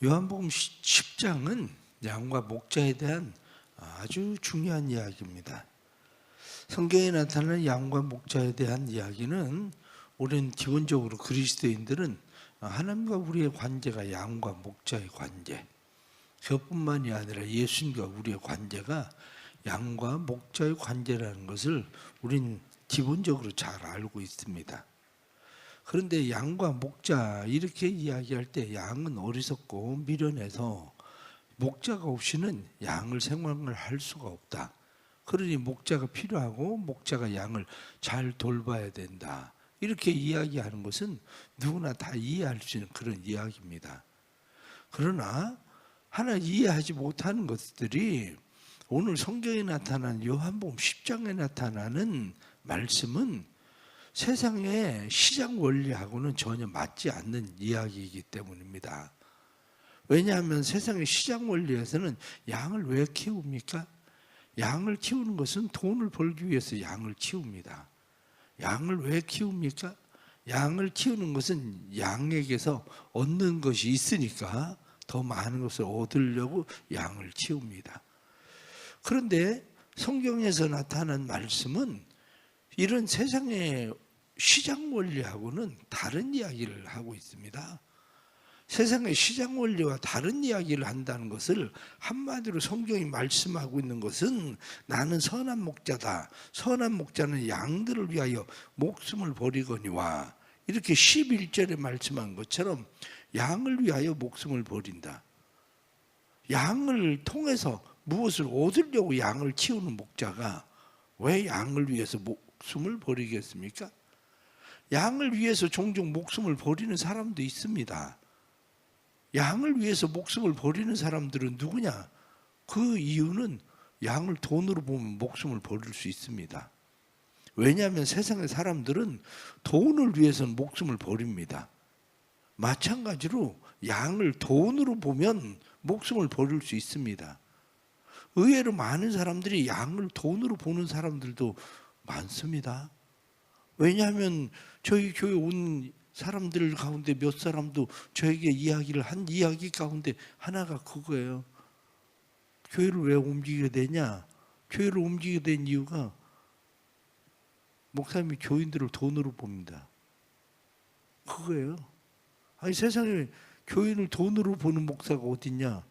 요한복음 10장은 양과 목자에 대한 아주 중요한 이야기입니다. 성경에 나타나는 양과 목자에 대한 이야기는 우리는 기본적으로 그리스도인들은 하나님과 우리의 관계가 양과 목자의 관계, 그것뿐만이 아니라 예수님과 우리의 관계가 양과 목자의 관계라는 것을 우린 기본적으로 잘 알고 있습니다. 그런데 양과 목자 이렇게 이야기할 때 양은 어리석고 미련해서 목자가 없이는 양을 생활할 수가 없다. 그러니 목자가 필요하고 목자가 양을 잘 돌봐야 된다. 이렇게 이야기하는 것은 누구나 다 이해할 수 있는 그런 이야기입니다. 그러나 하나 이해하지 못하는 것들이 오늘 성경에 나타난 요한복음 10장에 나타나는 말씀은 세상의 시장 원리하고는 전혀 맞지 않는 이야기이기 때문입니다. 왜냐하면 세상의 시장 원리에서는 양을 왜 키웁니까? 양을 키우는 것은 돈을 벌기 위해서 양을 키웁니다. 양을 왜 키웁니까? 양을 키우는 것은 양에게서 얻는 것이 있으니까 더 많은 것을 얻으려고 양을 키웁니다. 그런데 성경에서 나타난 말씀은 이런 세상의 시장 원리하고는 다른 이야기를 하고 있습니다. 세상의 시장 원리와 다른 이야기를 한다는 것을 한마디로 성경이 말씀하고 있는 것은 나는 선한 목자다. 선한 목자는 양들을 위하여 목숨을 버리거니와 이렇게 11절에 말씀한 것처럼 양을 위하여 목숨을 버린다. 양을 통해서 무엇을 얻으려고 양을 키우는 목자가 왜 양을 위해서 목숨을 버리겠습니까? 양을 위해서 종종 목숨을 버리는 사람도 있습니다. 양을 위해서 목숨을 버리는 사람들은 누구냐? 그 이유는 양을 돈으로 보면 목숨을 버릴 수 있습니다. 왜냐하면 세상의 사람들은 돈을 위해서는 목숨을 버립니다. 마찬가지로 양을 돈으로 보면 목숨을 버릴 수 있습니다. 의외로 많은 사람들이 양을 돈으로 보는 사람들도 많습니다. 왜냐하면 저희 교회 온 사람들 가운데 몇 사람도 저에게 이야기를 한 이야기 가운데 하나가 그거예요. 교회를 왜 옮기게 되냐? 교회를 옮기게 된 이유가 목사님이 교인들을 돈으로 봅니다. 그거예요. 아니 세상에 교인을 돈으로 보는 목사가 어딨냐?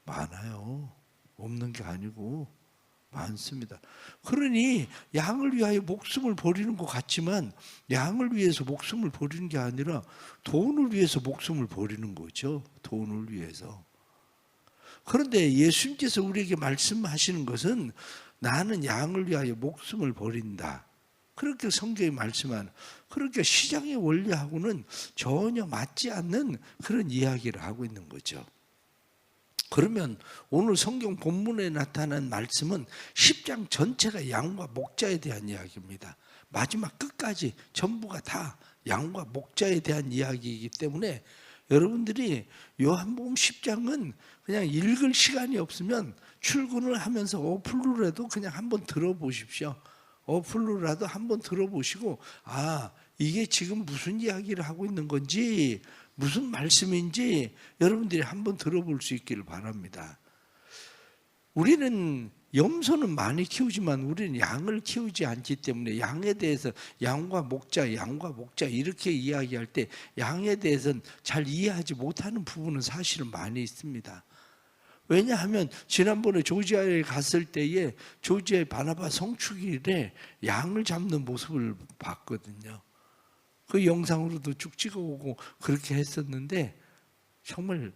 많아요. 없는 게 아니고 많습니다. 그러니 양을 위하여 목숨을 버리는 것 같지만 양을 위해서 목숨을 버리는 게 아니라 돈을 위해서 목숨을 버리는 거죠. 돈을 위해서. 그런데 예수님께서 우리에게 말씀하시는 것은 나는 양을 위하여 목숨을 버린다. 그렇게 성경이 말씀하는, 그렇게 시장의 원리하고는 전혀 맞지 않는 그런 이야기를 하고 있는 거죠. 그러면 오늘 성경 본문에 나타난 말씀은 10장 전체가 양과 목자에 대한 이야기입니다. 마지막 끝까지 전부가 다 양과 목자에 대한 이야기이기 때문에 여러분들이 요한복음 10장은 그냥 읽을 시간이 없으면 출근을 하면서 어플로라도 그냥 한번 들어보십시오. 어플로라도 한번 들어보시고 이게 지금 무슨 이야기를 하고 있는 건지 무슨 말씀인지 여러분들이 한번 들어볼 수 있기를 바랍니다. 우리는 염소는 많이 키우지만 우리는 양을 키우지 않기 때문에 양에 대해서 양과 목자 이렇게 이야기할 때 양에 대해서는 잘 이해하지 못하는 부분은 사실은 많이 있습니다. 왜냐하면 지난번에 조지아에 갔을 때에 조지아의 바나바 성축일에 양을 잡는 모습을 봤거든요. 그 영상으로도 쭉 찍어오고 그렇게 했었는데 정말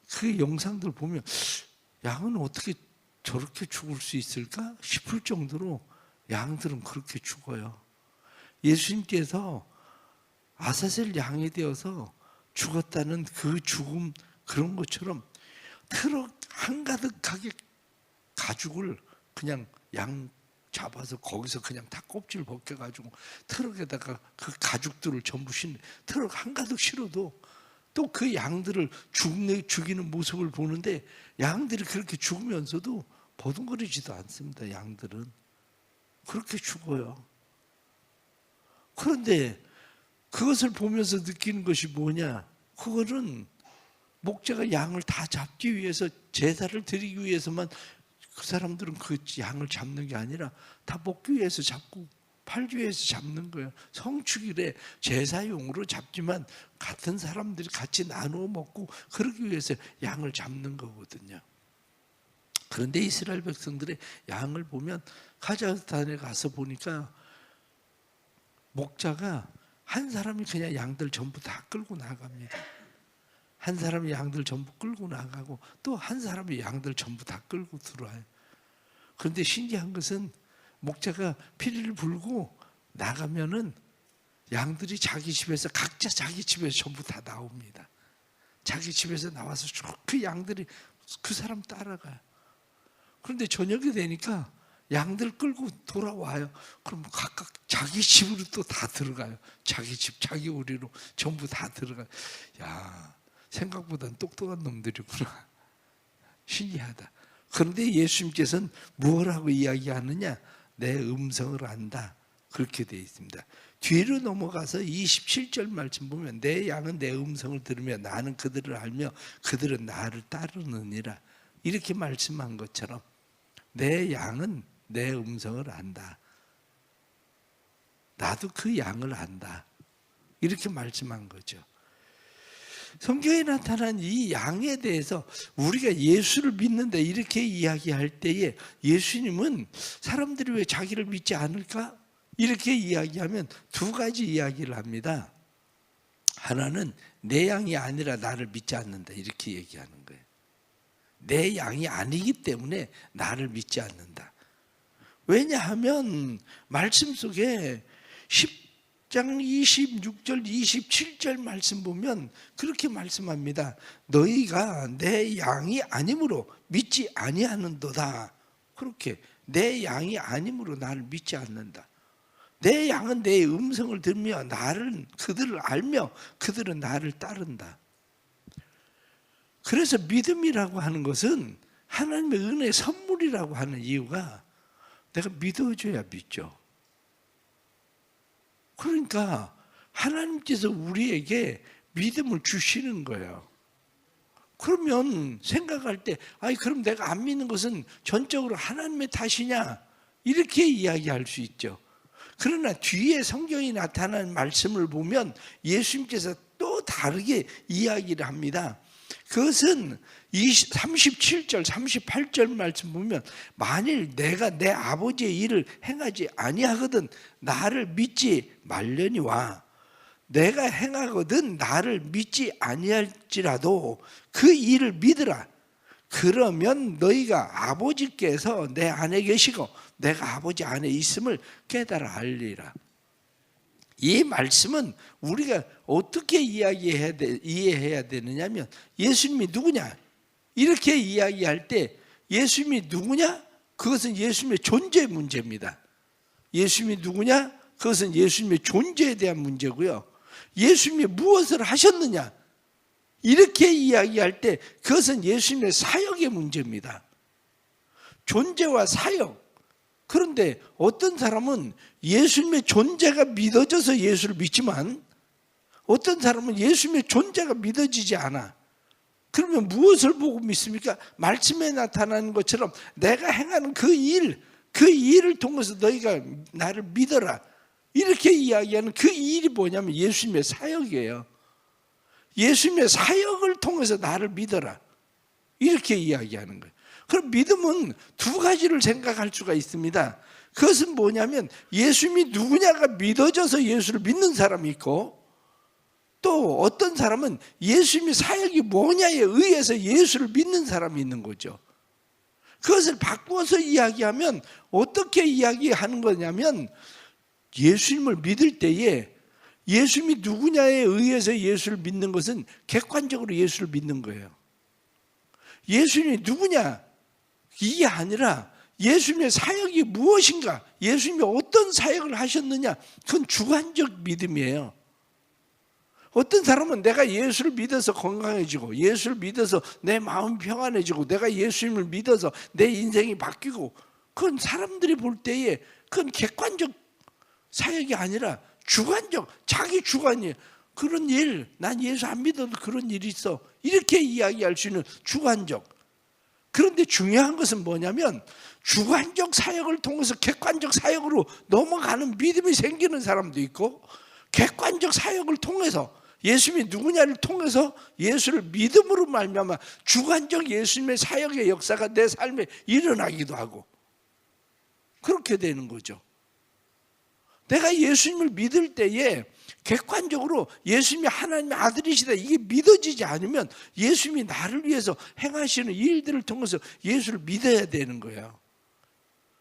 그 영상들 보면 양은 어떻게 저렇게 죽을 수 있을까 싶을 정도로 양들은 그렇게 죽어요. 예수님께서 아사셀 양이 되어서 죽었다는 그 죽음 그런 것처럼 트럭 한가득하게 가죽을 그냥 양 잡아서 거기서 그냥 다 껍질 벗겨가지고 트럭에다가 그 가죽들을 전부 트럭 한가득 실어도 또 그 양들을 죽이는 모습을 보는데 양들이 그렇게 죽으면서도 버둥거리지도 않습니다. 양들은 그렇게 죽어요. 그런데 그것을 보면서 느끼는 것이 뭐냐? 그거는 목자가 양을 다 잡기 위해서, 제사를 드리기 위해서만 그 사람들은 그 양을 잡는 게 아니라 다 먹기 위해서 잡고 팔기 위해서 잡는 거예요. 성축일에 제사용으로 잡지만 같은 사람들이 같이 나누어 먹고 그러기 위해서 양을 잡는 거거든요. 그런데 이스라엘 백성들의 양을 보면 카자흐스탄에 가서 보니까 목자가 한 사람이 그냥 양들 전부 다 끌고 나갑니다. 한 사람이 양들 전부 끌고 나가고 또 한 사람이 양들 전부 다 끌고 들어와요. 그런데 신기한 것은 목자가 피리를 불고 나가면은 양들이 자기 집에서 각자 자기 집에서 전부 다 나옵니다. 자기 집에서 나와서 쭉 그 양들이 그 사람 따라가요. 그런데 저녁이 되니까 양들 끌고 돌아와요. 그럼 각각 자기 집으로 또 다 들어가요. 자기 집, 자기 우리로 전부 다 들어가요. 야, 생각보다는 똑똑한 놈들이구나. 신기하다. 그런데 예수님께서는 뭐라고 이야기하느냐? 내 음성을 안다. 그렇게 되어 있습니다. 뒤로 넘어가서 27절 말씀 보면 내 양은 내 음성을 들으며 나는 그들을 알며 그들은 나를 따르느니라. 이렇게 말씀한 것처럼 내 양은 내 음성을 안다. 나도 그 양을 안다. 이렇게 말씀한 거죠. 성경에 나타난 이 양에 대해서 우리가 예수를 믿는다 이렇게 이야기할 때에 예수님은 사람들이 왜 자기를 믿지 않을까? 이렇게 이야기하면 두 가지 이야기를 합니다. 하나는 내 양이 아니라 나를 믿지 않는다 이렇게 얘기하는 거예요. 내 양이 아니기 때문에 나를 믿지 않는다. 왜냐하면 말씀 속에 10장 26절 27절 말씀 보면 그렇게 말씀합니다. 너희가 내 양이 아니므로 믿지 아니하는도다. 그렇게 내 양이 아니므로 나를 믿지 않는다. 내 양은 내 음성을 들으며 그들을 알며 그들은 나를 따른다. 그래서 믿음이라고 하는 것은 하나님의 은혜의 선물이라고 하는 이유가 내가 믿어줘야 믿죠. 그러니까 하나님께서 우리에게 믿음을 주시는 거예요. 그러면 생각할 때 그럼 내가 안 믿는 것은 전적으로 하나님의 탓이냐 이렇게 이야기할 수 있죠. 그러나 뒤에 성경이 나타난 말씀을 보면 예수님께서 또 다르게 이야기를 합니다. 그것은 37절 38절 말씀 보면 만일 내가 내 아버지의 일을 행하지 아니하거든 나를 믿지 말려니와 내가 행하거든 나를 믿지 아니할지라도 그 일을 믿으라. 그러면 너희가 아버지께서 내 안에 계시고 내가 아버지 안에 있음을 깨달아 알리라. 이 말씀은 우리가 어떻게 이해해야 되느냐면 예수님이 누구냐? 이렇게 이야기할 때 예수님이 누구냐? 그것은 예수님의 존재 문제입니다. 예수님이 누구냐? 그것은 예수님의 존재에 대한 문제고요. 예수님이 무엇을 하셨느냐? 이렇게 이야기할 때 그것은 예수님의 사역의 문제입니다. 존재와 사역. 그런데 어떤 사람은 예수님의 존재가 믿어져서 예수를 믿지만 어떤 사람은 예수님의 존재가 믿어지지 않아. 그러면 무엇을 보고 믿습니까? 말씀에 나타나는 것처럼 내가 행하는 그 일을 통해서 너희가 나를 믿어라. 이렇게 이야기하는 그 일이 뭐냐면 예수님의 사역이에요. 예수님의 사역을 통해서 나를 믿어라. 이렇게 이야기하는 거예요. 그럼 믿음은 두 가지를 생각할 수가 있습니다. 그것은 뭐냐면 예수님이 누구냐가 믿어져서 예수를 믿는 사람이 있고 또 어떤 사람은 예수님의 사역이 뭐냐에 의해서 예수를 믿는 사람이 있는 거죠. 그것을 바꾸어서 이야기하면 어떻게 이야기하는 거냐면 예수님을 믿을 때에 예수님이 누구냐에 의해서 예수를 믿는 것은 객관적으로 예수를 믿는 거예요. 예수님이 누구냐? 이게 아니라 예수님의 사역이 무엇인가? 예수님이 어떤 사역을 하셨느냐? 그건 주관적 믿음이에요. 어떤 사람은 내가 예수를 믿어서 건강해지고 예수를 믿어서 내 마음이 평안해지고 내가 예수님을 믿어서 내 인생이 바뀌고 그건 사람들이 볼 때에 그건 객관적 사역이 아니라 주관적 자기 주관이에요. 그런 일, 난 예수 안 믿어도 그런 일이 있어. 이렇게 이야기할 수 있는 주관적. 그런데 중요한 것은 뭐냐면 주관적 사역을 통해서 객관적 사역으로 넘어가는 믿음이 생기는 사람도 있고, 객관적 사역을 통해서 예수님이 누구냐를 통해서 예수를 믿음으로 말미암아 주관적 예수님의 사역의 역사가 내 삶에 일어나기도 하고, 그렇게 되는 거죠. 내가 예수님을 믿을 때에 객관적으로 예수님이 하나님의 아들이시다 이게 믿어지지 않으면 예수님이 나를 위해서 행하시는 일들을 통해서 예수를 믿어야 되는 거예요.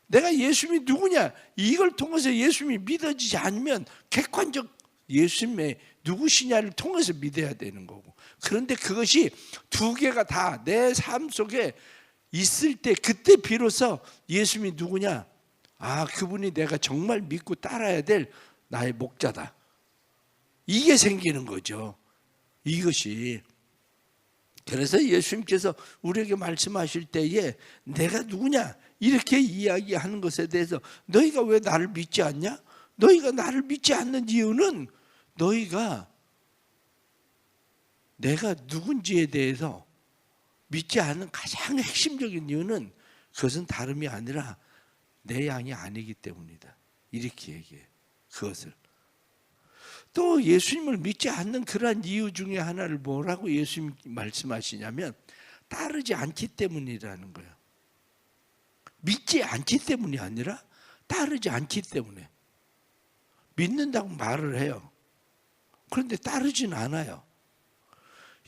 내가 예수님이 누구냐 이걸 통해서 예수님이 믿어지지 않으면 객관적 예수님의 누구시냐를 통해서 믿어야 되는 거고, 그런데 그것이 두 개가 다 내 삶 속에 있을 때 그때 비로소 예수님이 누구냐, 아 그분이 내가 정말 믿고 따라야 될 나의 목자다, 이게 생기는 거죠. 이것이. 그래서 예수님께서 우리에게 말씀하실 때에 내가 누구냐 이렇게 이야기하는 것에 대해서 너희가 왜 나를 믿지 않냐? 너희가 나를 믿지 않는 이유는 너희가 내가 누군지에 대해서 믿지 않는 가장 핵심적인 이유는 그것은 다름이 아니라 내 양이 아니기 때문이다, 이렇게 얘기해요. 그것을 또 예수님을 믿지 않는 그러한 이유 중에 하나를 뭐라고 예수님이 말씀하시냐면 따르지 않기 때문이라는 거예요. 믿지 않기 때문이 아니라 따르지 않기 때문에. 믿는다고 말을 해요. 그런데 따르진 않아요.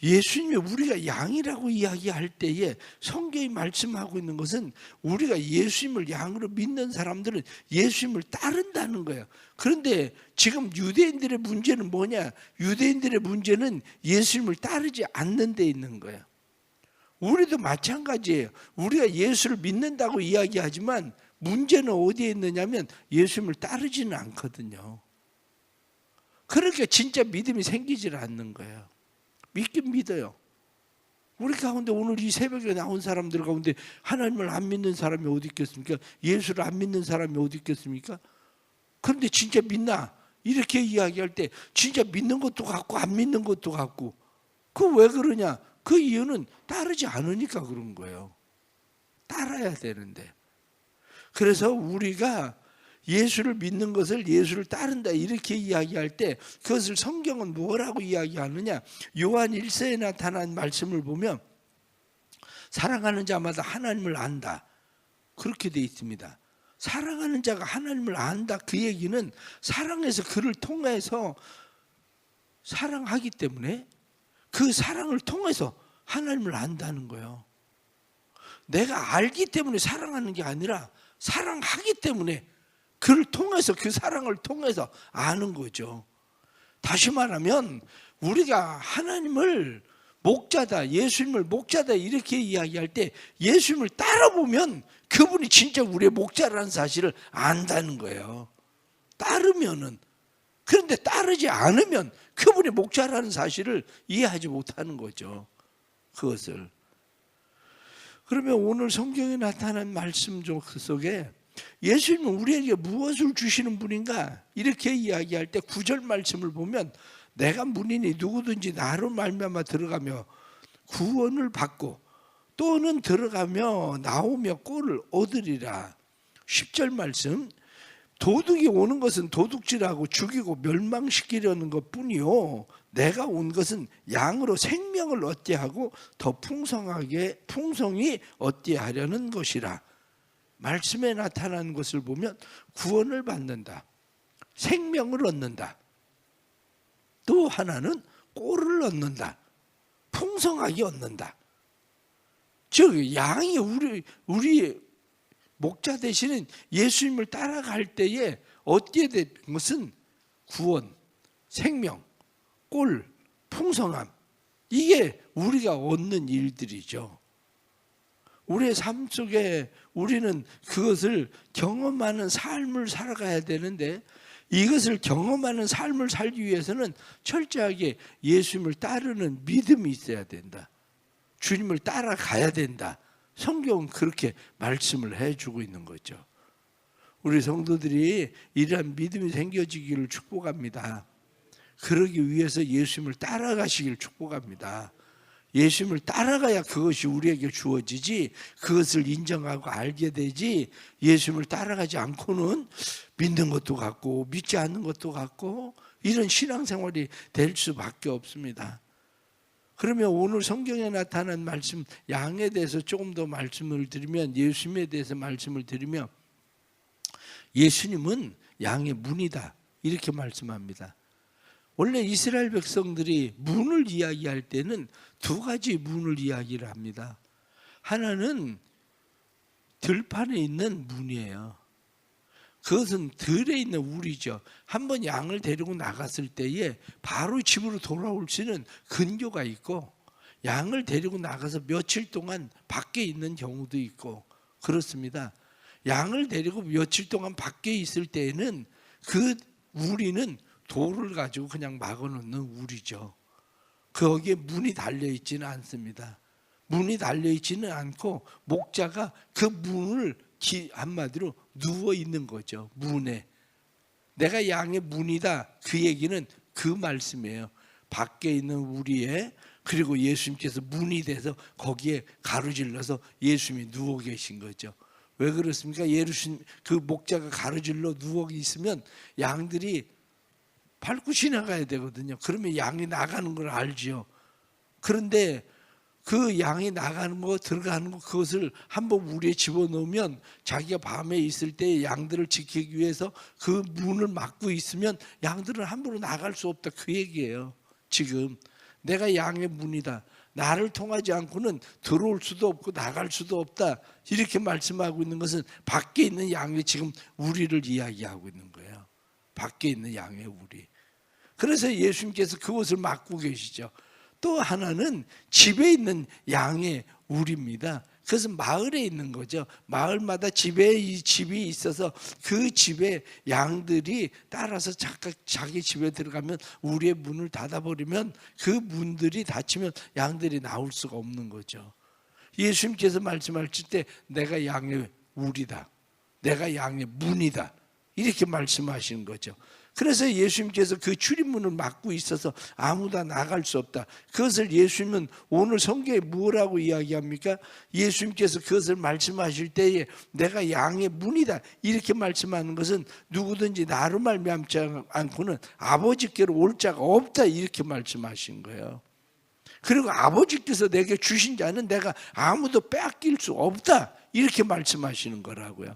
예수님이 우리가 양이라고 이야기할 때에 성경이 말씀하고 있는 것은 우리가 예수님을 양으로 믿는 사람들은 예수님을 따른다는 거예요. 그런데 지금 유대인들의 문제는 뭐냐? 유대인들의 문제는 예수님을 따르지 않는 데 있는 거예요. 우리도 마찬가지예요. 우리가 예수를 믿는다고 이야기하지만 문제는 어디에 있느냐면 예수님을 따르지는 않거든요. 그러니까 진짜 믿음이 생기질 않는 거예요. 믿긴 믿어요. 우리 가운데 오늘 이 새벽에 나온 사람들 가운데 하나님을 안 믿는 사람이 어디 있겠습니까? 예수를 안 믿는 사람이 어디 있겠습니까? 그런데 진짜 믿나? 이렇게 이야기할 때 진짜 믿는 것도 같고 안 믿는 것도 같고, 그 왜 그러냐? 그 이유는 따르지 않으니까 그런 거예요. 따라야 되는데. 그래서 우리가 예수를 믿는 것을 예수를 따른다 이렇게 이야기할 때 그것을 성경은 뭐라고 이야기하느냐? 요한 1서에 나타난 말씀을 보면 사랑하는 자마다 하나님을 안다, 그렇게 되어 있습니다. 사랑하는 자가 하나님을 안다, 그 얘기는 사랑해서 그를 통해서 사랑하기 때문에 그 사랑을 통해서 하나님을 안다는 거예요. 내가 알기 때문에 사랑하는 게 아니라 사랑하기 때문에 그를 통해서, 그 사랑을 통해서 아는 거죠. 다시 말하면 우리가 하나님을 목자다, 예수님을 목자다 이렇게 이야기할 때 예수님을 따라보면 그분이 진짜 우리의 목자라는 사실을 안다는 거예요. 따르면은. 그런데 따르지 않으면 그분의 목자라는 사실을 이해하지 못하는 거죠. 그것을. 그러면 오늘 성경에 나타난 말씀 속에 예수님은 우리에게 무엇을 주시는 분인가? 이렇게 이야기할 때 9절 말씀을 보면 내가 문이니 누구든지 나로 말미암아 들어가며 구원을 받고 또는 들어가며 나오며 꼴을 얻으리라. 10절 말씀, 도둑이 오는 것은 도둑질하고 죽이고 멸망시키려는 것뿐이요 내가 온 것은 양으로 생명을 얻게 하고 더 풍성히 얻게 하려는 것이라. 말씀에 나타나는 것을 보면 구원을 받는다, 생명을 얻는다, 또 하나는 꼴을 얻는다, 풍성하게 얻는다. 즉 양이 우리 목자 되시는 예수님을 따라갈 때에 얻게 된 것은 구원, 생명, 꼴, 풍성함, 이게 우리가 얻는 일들이죠. 우리의 삶 속에 우리는 그것을 경험하는 삶을 살아가야 되는데, 이것을 경험하는 삶을 살기 위해서는 철저하게 예수님을 따르는 믿음이 있어야 된다. 주님을 따라가야 된다. 성경은 그렇게 말씀을 해주고 있는 거죠. 우리 성도들이 이러한 믿음이 생겨지기를 축복합니다. 그러기 위해서 예수님을 따라가시길 축복합니다. 예수님을 따라가야 그것이 우리에게 주어지지, 그것을 인정하고 알게 되지, 예수님을 따라가지 않고는 믿는 것도 같고 믿지 않는 것도 같고 이런 신앙생활이 될 수밖에 없습니다. 그러면 오늘 성경에 나타난 말씀, 양에 대해서 조금 더 말씀을 드리면, 예수님에 대해서 말씀을 드리면, 예수님은 양의 문이다 이렇게 말씀합니다. 원래 이스라엘 백성들이 문을 이야기할 때는 두 가지 문을 이야기를 합니다. 하나는 들판에 있는 문이에요. 그것은 들에 있는 우리죠. 한번 양을 데리고 나갔을 때에 바로 집으로 돌아올 수 있는 근교가 있고, 양을 데리고 나가서 며칠 동안 밖에 있는 경우도 있고 그렇습니다. 양을 데리고 며칠 동안 밖에 있을 때에는 그 우리는 돌을 가지고 그냥 막아놓는 우리죠. 거기에 문이 달려있지는 않습니다. 문이 달려있지는 않고 목자가 그 문을 한마디로 누워있는 거죠. 문에. 내가 양의 문이다, 그 얘기는 그 말씀이에요. 밖에 있는 우리의, 그리고 예수님께서 문이 돼서 거기에 가로질러서 예수님이 누워 계신 거죠. 왜 그렇습니까? 예수님 그 목자가 가로질러 누워 있으면 양들이 밟고 지나가야 되거든요. 그러면 양이 나가는 걸 알지요. 그런데 그 양이 나가는 거, 들어가는 거, 그것을 한번 우리에 집어넣으면 자기가 밤에 있을 때 양들을 지키기 위해서 그 문을 막고 있으면 양들은 함부로 나갈 수 없다, 그 얘기예요. 지금 내가 양의 문이다, 나를 통하지 않고는 들어올 수도 없고 나갈 수도 없다, 이렇게 말씀하고 있는 것은 밖에 있는 양이 지금 우리를 이야기하고 있는 거예요. 밖에 있는 양의 우리. 그래서 예수님께서 그것을 막고 계시죠. 또 하나는 집에 있는 양의 우리입니다. 그것은 마을에 있는 거죠. 마을마다 집이 있어서 그 집에 양들이 따라서 자기 집에 들어가면, 우리의 문을 닫아버리면 그 문들이 닫히면 양들이 나올 수가 없는 거죠. 예수님께서 말씀하실 때 내가 양의 우리다, 내가 양의 문이다, 이렇게 말씀하시는 거죠. 그래서 예수님께서 그 출입문을 막고 있어서 아무도 나갈 수 없다. 그것을 예수님은 오늘 성경에 뭐라고 이야기합니까? 예수님께서 그것을 말씀하실 때에 내가 양의 문이다 이렇게 말씀하는 것은 누구든지 나로 말미암지 않고는 아버지께로 올 자가 없다 이렇게 말씀하신 거예요. 그리고 아버지께서 내게 주신 자는 내가 아무도 빼앗길 수 없다 이렇게 말씀하시는 거라고요.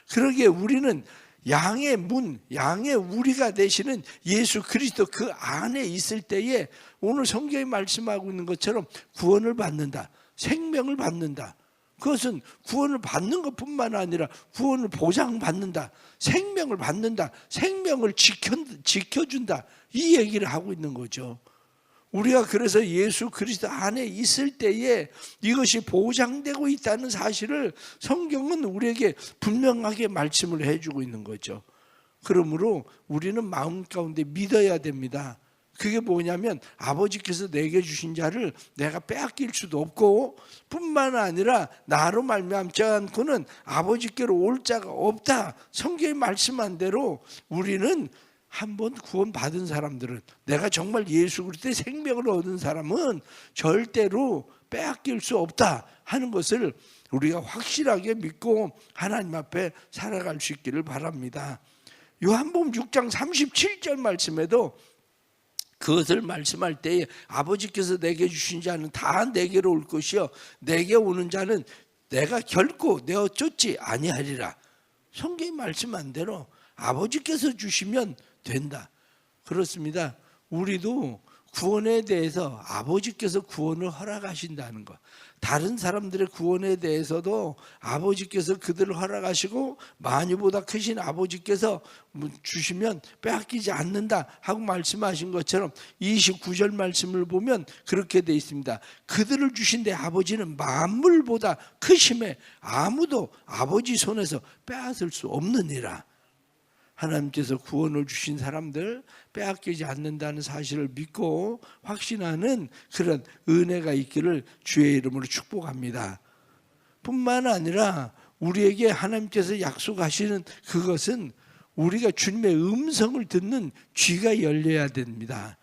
그러기에 우리는 양의 문, 양의 우리가 되시는 예수 그리스도 그 안에 있을 때에 오늘 성경이 말씀하고 있는 것처럼 구원을 받는다, 생명을 받는다. 그것은 구원을 받는 것뿐만 아니라 구원을 보장받는다, 생명을 받는다, 생명을 지켜준다, 이 얘기를 하고 있는 거죠. 우리가 그래서 예수 그리스도 안에 있을 때에 이것이 보장되고 있다는 사실을 성경은 우리에게 분명하게 말씀을 해주고 있는 거죠. 그러므로 우리는 마음 가운데 믿어야 됩니다. 그게 뭐냐면 아버지께서 내게 주신 자를 내가 빼앗길 수도 없고, 뿐만 아니라 나로 말미암지 않고는 아버지께로 올 자가 없다. 성경이 말씀한 대로 우리는 한번 구원받은 사람들은, 내가 정말 예수 그리스도의 생명을 얻은 사람은 절대로 빼앗길 수 없다 하는 것을 우리가 확실하게 믿고 하나님 앞에 살아갈 수 있기를 바랍니다. 요한복음 6장 37절 말씀에도 그것을 말씀할 때에 아버지께서 내게 주신 자는 다 내게로 올 것이요 내게 오는 자는 내가 결코 내어 쫓지 아니하리라. 성경이 말씀한 대로 아버지께서 주시면 된다. 그렇습니다. 우리도 구원에 대해서 아버지께서 구원을 허락하신다는 것, 다른 사람들의 구원에 대해서도 아버지께서 그들을 허락하시고 만유보다 크신 아버지께서 주시면 빼앗기지 않는다 하고 말씀하신 것처럼 29절 말씀을 보면 그렇게 되어 있습니다. 그들을 주신 내 아버지는 만물보다 크심에 아무도 아버지 손에서 빼앗을 수 없느니라. 하나님께서 구원을 주신 사람들 빼앗기지 않는다는 사실을 믿고 확신하는 그런 은혜가 있기를 주의 이름으로 축복합니다. 뿐만 아니라 우리에게 하나님께서 약속하시는 그것은 우리가 주님의 음성을 듣는 귀가 열려야 됩니다.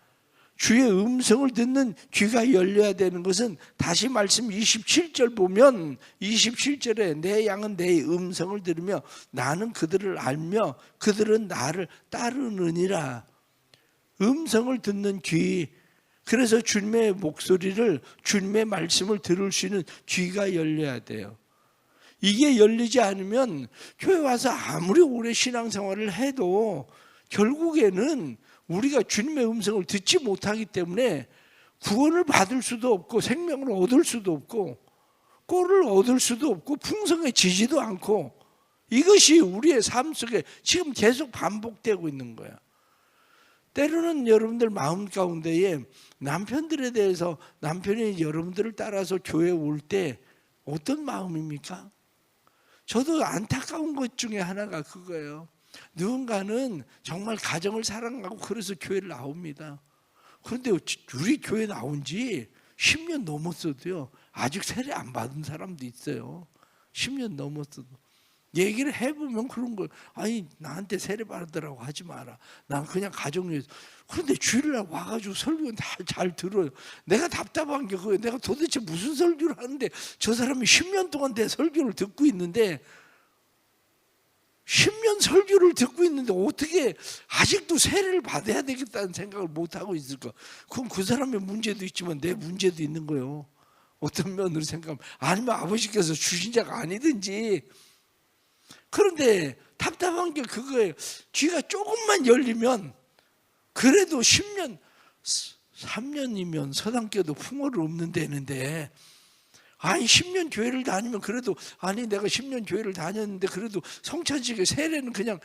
주의 음성을 듣는 귀가 열려야 되는 것은 다시 말씀 27절 보면 27절에 내 양은 내 음성을 들으며 나는 그들을 알며 그들은 나를 따르느니라. 음성을 듣는 귀, 그래서 주님의 목소리를, 주님의 말씀을 들을 수 있는 귀가 열려야 돼요. 이게 열리지 않으면 교회 와서 아무리 오래 신앙생활을 해도 결국에는 우리가 주님의 음성을 듣지 못하기 때문에 구원을 받을 수도 없고 생명을 얻을 수도 없고 꼴을 얻을 수도 없고 풍성해지지도 않고, 이것이 우리의 삶 속에 지금 계속 반복되고 있는 거야. 때로는 여러분들 마음 가운데에 남편들에 대해서, 남편이 여러분들을 따라서 교회에 올 때 어떤 마음입니까? 저도 안타까운 것 중에 하나가 그거예요. 누군가는 정말 가정을 사랑하고 그래서 교회를 나옵니다. 그런데 우리 교회 나온 지 10년 넘었어도요, 아직 세례 안 받은 사람도 있어요. 10년 넘었어도. 얘기를 해보면 그런 거, 아니 나한테 세례 받으라고 하지 마라, 난 그냥 가정에서. 그런데 주일날 와가지고 설교는 다 잘 들어요. 내가 답답한 게 그거예요. 내가 도대체 무슨 설교를 하는데 저 사람이 10년 동안 내 설교를 듣고 있는데, 10년 설교를 듣고 있는데 어떻게 아직도 세례를 받아야 되겠다는 생각을 못하고 있을까? 그건 그 사람의 문제도 있지만 내 문제도 있는 거예요. 어떤 면으로 생각하면, 아니면 아버지께서 주신 자가 아니든지. 그런데 답답한 게 그거예요. 귀가 조금만 열리면, 그래도 10년, 3년이면 서당교도 풍어를 없는 데는데, 아니 10년 교회를 다니면 그래도, 아니 내가 10년 교회를 다녔는데 그래도 성찬식에 세례는 그냥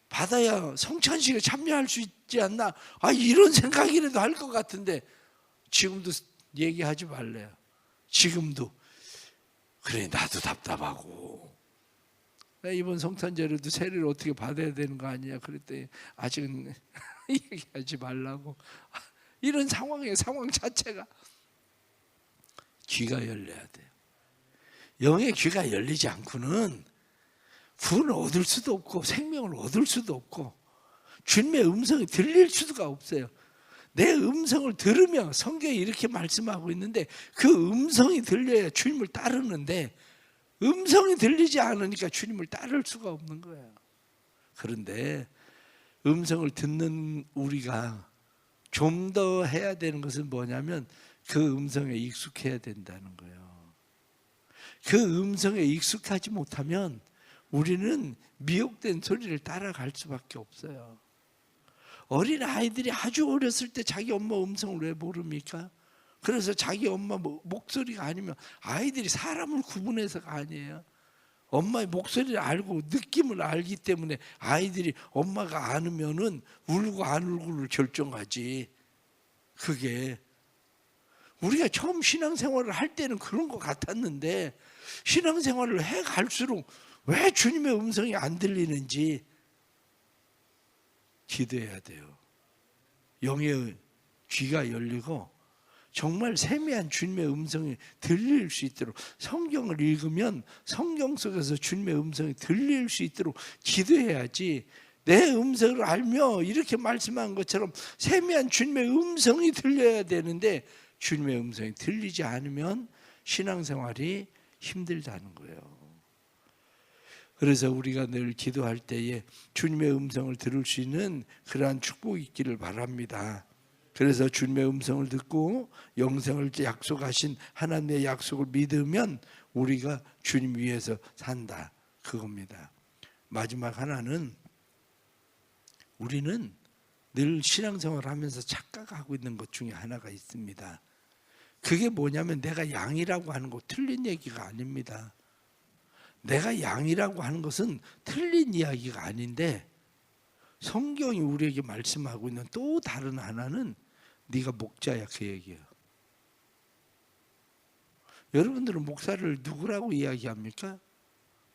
받아야 성찬식에 참여할 수 있지 않나, 아 이런 생각이라도 할 것 같은데, 지금도 얘기하지 말래요. 지금도 그래 나도 답답하고, 이번 성탄절에도 세례를 어떻게 받아야 되는 거 아니냐 그랬더니 아직은 얘기하지 말라고. 이런 상황이에요. 상황 자체가. 귀가 열려야 돼요. 영의 귀가 열리지 않고는 구원을 얻을 수도 없고 생명을 얻을 수도 없고 주님의 음성이 들릴 수가 없어요. 내 음성을 들으며, 성경에 이렇게 말씀하고 있는데 그 음성이 들려야 주님을 따르는데, 음성이 들리지 않으니까 주님을 따를 수가 없는 거예요. 그런데 음성을 듣는 우리가 좀 더 해야 되는 것은 뭐냐면 그 음성에 익숙해야 된다는 거예요. 그 음성에 익숙하지 못하면 우리는 미혹된 소리를 따라갈 수밖에 없어요. 어린 아이들이 아주 어렸을 때 자기 엄마 음성을 왜 모릅니까? 그래서 자기 엄마 목소리가 아니면, 아이들이 사람을 구분해서가 아니에요. 엄마의 목소리를 알고 느낌을 알기 때문에 아이들이 엄마가 않으면은 울고 안 울고를 결정하지. 그게 우리가 처음 신앙생활을 할 때는 그런 것 같았는데, 신앙생활을 해 갈수록 왜 주님의 음성이 안 들리는지 기도해야 돼요. 영의 귀가 열리고 정말 세미한 주님의 음성이 들릴 수 있도록, 성경을 읽으면 성경 속에서 주님의 음성이 들릴 수 있도록 기도해야지. 내 음성을 알며 이렇게 말씀한 것처럼 세미한 주님의 음성이 들려야 되는데 주님의 음성이 들리지 않으면 신앙생활이 힘들다는 거예요. 그래서 우리가 늘 기도할 때에 주님의 음성을 들을 수 있는 그러한 축복이 있기를 바랍니다. 그래서 주님의 음성을 듣고 영생을 약속하신 하나님의 약속을 믿으면 우리가 주님 위해서 산다, 그겁니다. 마지막 하나는, 우리는 늘 신앙생활을 하면서 착각하고 있는 것 중에 하나가 있습니다. 그게 뭐냐면 내가 양이라고 하는 거 틀린 얘기가 아닙니다. 내가 양이라고 하는 것은 틀린 이야기가 아닌데, 성경이 우리에게 말씀하고 있는 또 다른 하나는 네가 목자야, 그 얘기예요. 여러분들은 목사를 누구라고 이야기합니까?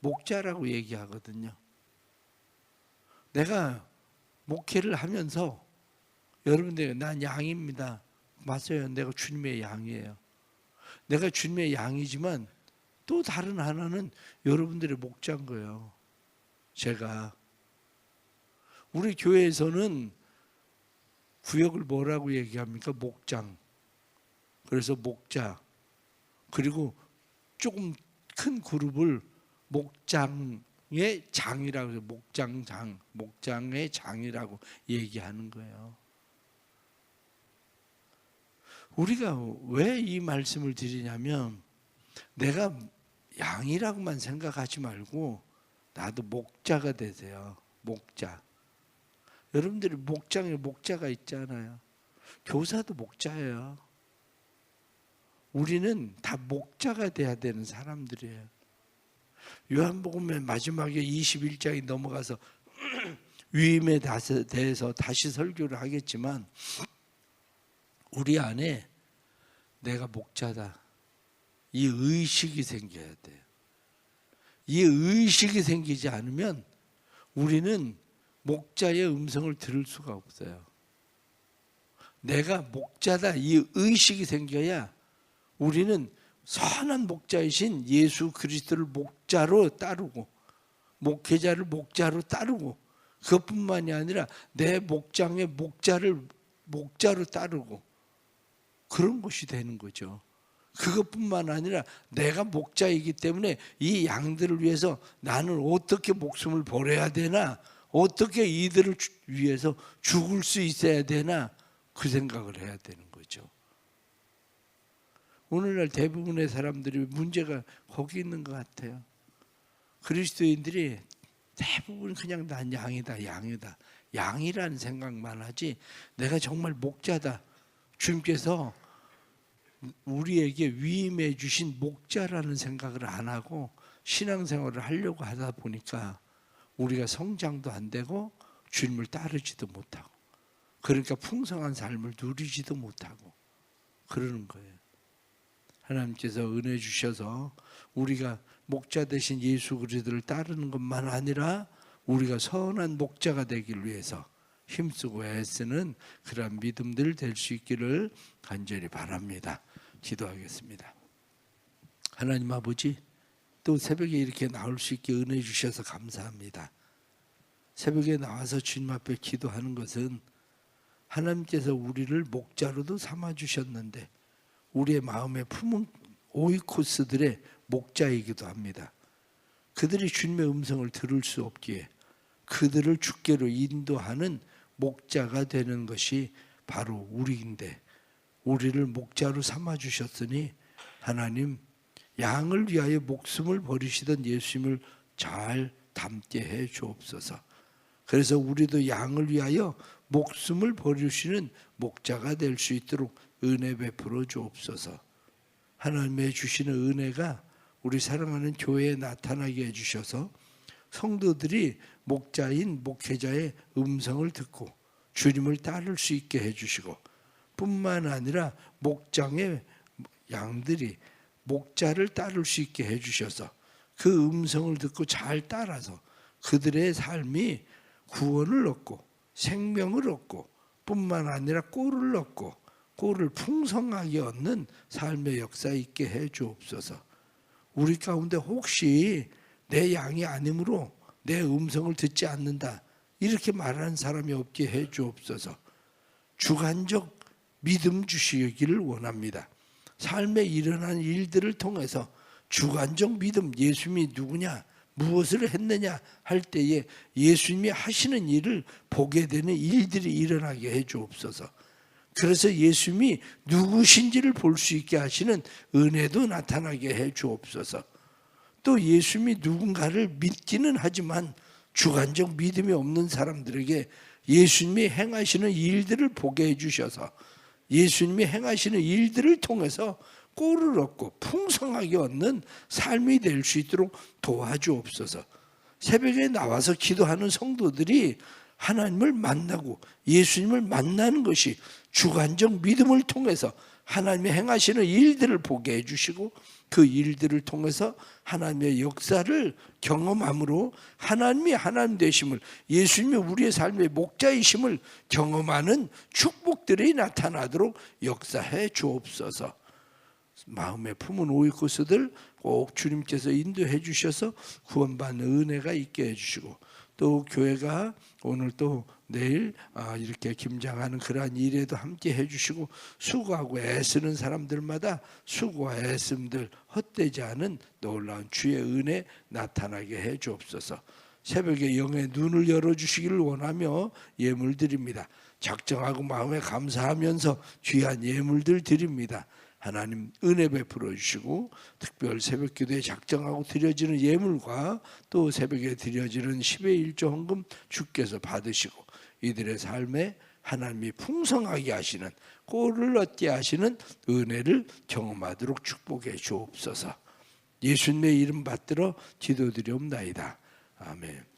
목자라고 얘기하거든요. 내가 목회를 하면서 여러분들, 난 양입니다. 맞아요. 내가 주님의 양이에요. 내가 주님의 양이지만 또 다른 하나는 여러분들의 목자인 거예요. 제가 우리 교회에서는 구역을 뭐라고 얘기합니까? 목장. 그래서 목자, 그리고 조금 큰 그룹을 목장의 장이라고 해서 목장장, 목장의 장이라고 얘기하는 거예요. 우리가 왜 이 말씀을 드리냐면, 내가 양이라고만 생각하지 말고 나도 목자가 되세요. 목자. 여러분들이 목장에 목자가 있잖아요. 교사도 목자예요. 우리는 다 목자가 돼야 되는 사람들이에요. 요한복음의 마지막에 21장이 넘어가서 위임에 대해서 다시 설교를 하겠지만, 우리 안에 내가 목자다, 이 의식이 생겨야 돼요. 이 의식이 생기지 않으면 우리는 목자의 음성을 들을 수가 없어요. 내가 목자다, 이 의식이 생겨야 우리는 선한 목자이신 예수 그리스도를 목자로 따르고, 목회자를 목자로 따르고, 그것뿐만이 아니라 내 목장의 목자로 따르고, 그런 것이 되는 거죠. 그것뿐만 아니라 내가 목자이기 때문에 이 양들을 위해서 나는 어떻게 목숨을 버려야 되나, 어떻게 이들을 위해서 죽을 수 있어야 되나, 그 생각을 해야 되는 거죠. 오늘날 대부분의 사람들이 문제가 거기 있는 것 같아요. 그리스도인들이 대부분 그냥 난 양이다, 양이다, 양이라는 생각만 하지, 내가 정말 목자다, 주님께서 우리에게 위임해 주신 목자라는 생각을 안 하고 신앙생활을 하려고 하다 보니까 우리가 성장도 안 되고 주님을 따르지도 못하고, 그러니까 풍성한 삶을 누리지도 못하고 그러는 거예요. 하나님께서 은혜 주셔서 우리가 목자 되신 예수 그리스도를 따르는 것만 아니라 우리가 선한 목자가 되길 위해서 힘쓰고 애쓰는 그런 믿음들 될 수 있기를 간절히 바랍니다. 기도하겠습니다. 하나님 아버지, 또 새벽에 이렇게 나올 수 있게 은혜 주셔서 감사합니다. 새벽에 나와서 주님 앞에 기도하는 것은 하나님께서 우리를 목자로도 삼아주셨는데 우리의 마음에 품은 오이코스들의 목자이기도 합니다. 그들이 주님의 음성을 들을 수 없기에 그들을 주께로 인도하는 목자가 되는 것이 바로 우리인데, 우리를 목자로 삼아주셨으니 하나님, 양을 위하여 목숨을 버리시던 예수님을 잘 닮게 해 주옵소서. 그래서 우리도 양을 위하여 목숨을 버리시는 목자가 될 수 있도록 은혜 베풀어 주옵소서. 하나님의 주시는 은혜가 우리 사랑하는 교회에 나타나게 해주셔서 성도들이 목자인 목회자의 음성을 듣고 주님을 따를 수 있게 해주시고, 뿐만 아니라 목장의 양들이 목자를 따를 수 있게 해주셔서 그 음성을 듣고 잘 따라서 그들의 삶이 구원을 얻고 생명을 얻고, 뿐만 아니라 꼴을 얻고 꼴을 풍성하게 얻는 삶의 역사 있게 해 주옵소서. 우리 가운데 혹시 내 양이 아니므로 내 음성을 듣지 않는다, 이렇게 말하는 사람이 없게 해 주옵소서. 주관적 믿음 주시기를 원합니다. 삶에 일어난 일들을 통해서 주관적 믿음, 예수님이 누구냐, 무엇을 했느냐 할 때에 예수님이 하시는 일을 보게 되는 일들이 일어나게 해 주옵소서. 그래서 예수님이 누구신지를 볼 수 있게 하시는 은혜도 나타나게 해 주옵소서. 또 예수님이 누군가를 믿기는 하지만 주관적 믿음이 없는 사람들에게 예수님이 행하시는 일들을 보게 해주셔서 예수님이 행하시는 일들을 통해서 꼴을 얻고 풍성하게 얻는 삶이 될 수 있도록 도와주옵소서. 새벽에 나와서 기도하는 성도들이 하나님을 만나고 예수님을 만나는 것이 주관적 믿음을 통해서 하나님의 행하시는 일들을 보게 해주시고, 그 일들을 통해서 하나님의 역사를 경험함으로 하나님이 하나님 되심을, 예수님이 우리의 삶의 목자이심을 경험하는 축복들이 나타나도록 역사해 주옵소서. 마음에 품은 오이코스들 꼭 주님께서 인도해 주셔서 구원받는 은혜가 있게 해주시고, 또 교회가 오늘 또 내일 이렇게 김장하는 그러한 일에도 함께 해주시고, 수고하고 애쓰는 사람들마다 수고와 애씀들 헛되지 않은 놀라운 주의 은혜 나타나게 해 주옵소서. 새벽에 영의 눈을 열어주시기를 원하며 예물 드립니다. 작정하고 마음에 감사하면서 귀한 예물들 드립니다. 하나님 은혜 베풀어 주시고, 특별 새벽기도에 작정하고 드려지는 예물과 또 새벽에 드려지는 10의 1조 헌금 주께서 받으시고, 이들의 삶에 하나님이 풍성하게 하시는, 꼴을 얻게 하시는 은혜를 경험하도록 축복해 주옵소서. 예수님의 이름 받들어 기도드리옵나이다. 아멘.